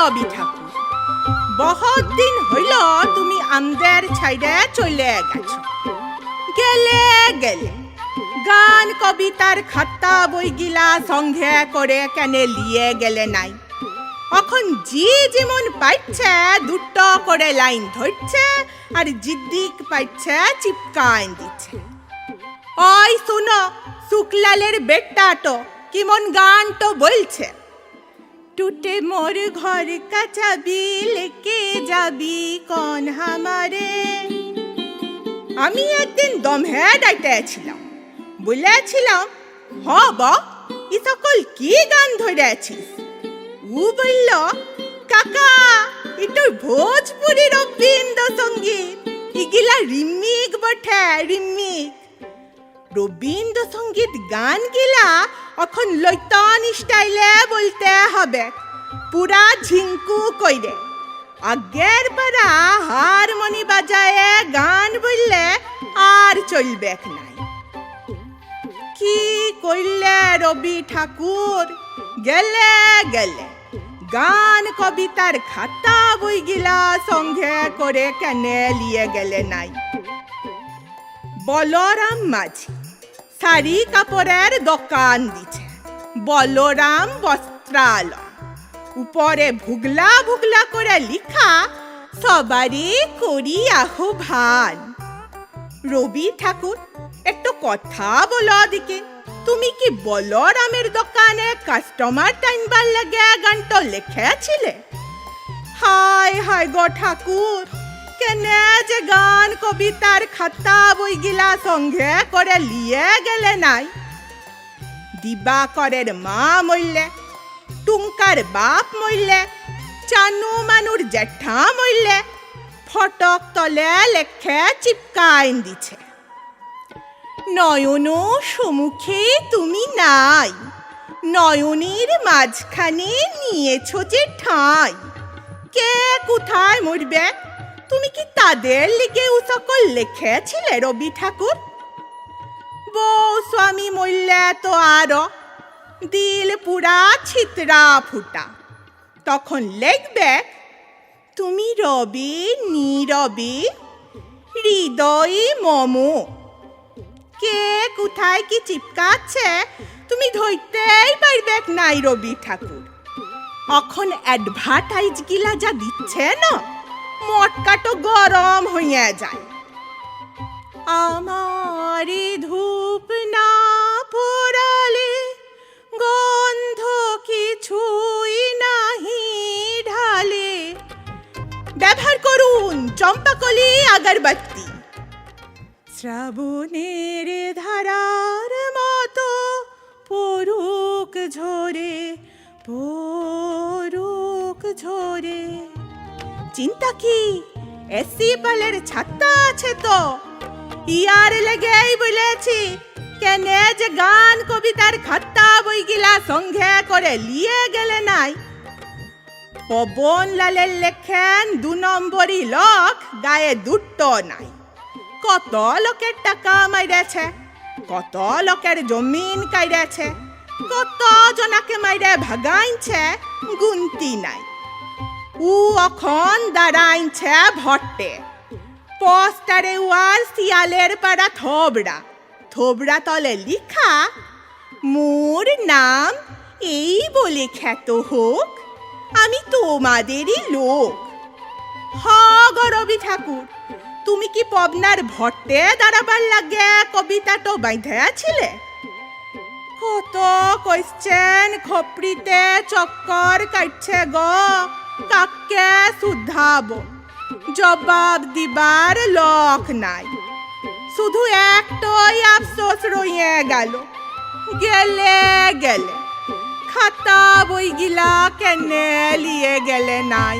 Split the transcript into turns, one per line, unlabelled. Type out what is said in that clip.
রবি ঠাকুর, বহুত দিন হইল তুমি আমাদের ছাইড়ে চলে গেছো। গেলে গেলে গান কবিতার খাতা বইগিলা সঙ্গে করে কেন লিয়ে গেলে নাই? এখন জি যেমন পাইছে দুটো করে লাইন ধরছে আর জিদ্দিক পাইছে চিপকাইন দিচ্ছে। ওই শুনো, শুক্লালের বেটা তো কেমন গান তো বলছে, টুটে মোর ঘর কা চাবি লেকে যাবি কোন হামারে। আমি একদিন দমহে ডাইতেছিলাম, বলেছিলাম হ বা ই সকল কি গান ধরেছিস? ও বলল, কাকা এটা ভোজপুরি রবীন্দ্রসঙ্গীত, এগুলা রিমিক বটে, রিমিক। রবীন্দ্রসঙ্গীত গান গিলা এখন লইতন স্টাইলে বলতে হবে, পুরা ঝিঙ্কু কইরে। আগের পারা হারমোনি বাজায় গান বললে আর চলবে নাই। কি কইলে রবি ঠাকুর, গেলে গেলে গান কবিতার খাতা বইগিলা সঙ্গে করে কেনে লিয়ে গেলে নাই? বলরাম মাঝি শাড়ি কাপড়ের দোকান দিছে, বলরাম বস্ত্রালয়। উপরে ভুগলা ভুগলা করে লিখা, সবারই করি আহ্বান। রবি ঠাকুর, একটু কথা বলো দিকে, তুমি কি বলরামের দোকানে কাস্টমার টাইনবার লাগে গানটা লিখেছিলে? হায় হায় গো ঠাকুর, কেনে যে গান কবিতার খাতা বইগিলা সঙ্গে করে লিয়ে গেলে নাই? দিবাকরের মা মরলে, টুঙ্কার বাপ মরলে, চানু মানুর জ্যাঠা মরলে, ফটক তলে লেখে চিপকাইন দিছে, নয়নু সুমুখে তুমি নাই, নয়নের মাঝখানে নিয়েছ যে ঠাঁই। কে কোথায় মরবে? তুমি কি তাদের লিগে ও সকল লিখেছিলে রবি ঠাকুর? বউ স্বামী মরলে তো আরো দিল পুরা ছিতরা ফুটা, তখন লিখবে, তুমি রবি নীরবে হৃদয় মম। কে কোথায় কি চিপকাচ্ছে তুমি ধরতেই পারবে নাই রবি ঠাকুর। এখন অ্যাডভার্টাইজ গিলা যা দিচ্ছে না, মটকা তো গরম হয়ে যায়। আমারে ধূপ না পোড়ালে গন্ধ কিছুই নাহি ঢালে, ব্যবহার করুন চম্পাকলি আগরবাতি। শ্রাবণের ধারার মতো পরুক ঝরে, পরুক ঝরে। চিন্তা কি, এসি পালের ছাতা আছে তো? ইয়ার লেগেই বলেছি, কেনে যে গান কবিতার খাতা বইগিলা সঙ্গে করে লিয়ে গেলে নাই? পবন লালের লেখেন 2 নম্বরই লোক, গায়ে দুটো নাই। কত লোকের টাকা মাইরেছে, কত লোকের জমিন কাইরেছে, কত জনাকে মাইরে ভাগাইছে, গুনতি নাই। ও এখন দাঁড়াইছে ভট্টে, পোস্টারে ওয়ার শিয়ালের পাড়া থোবড়া, থোবড়া তলে লিখা, মোর নাম এই বলে খ্যাত হোক, আমি তোমাদেরই লোক। হ গো রবি ঠাকুর, তুমি কি পবনার ভট্টে দাঁড়াবার লাগে কবিতাটো বাইঁধেছিলে? কত কোয়েশ্চেন খপড়িতে চক্কর কাটছে গো, কাকে শুধাবো? জবাব দিবার লোক নাই। শুধু একটাই আফসোস রয়ে গেল, গেলে গেলে খাতা বইগিলা কেনে লিয়ে গেলে নাই?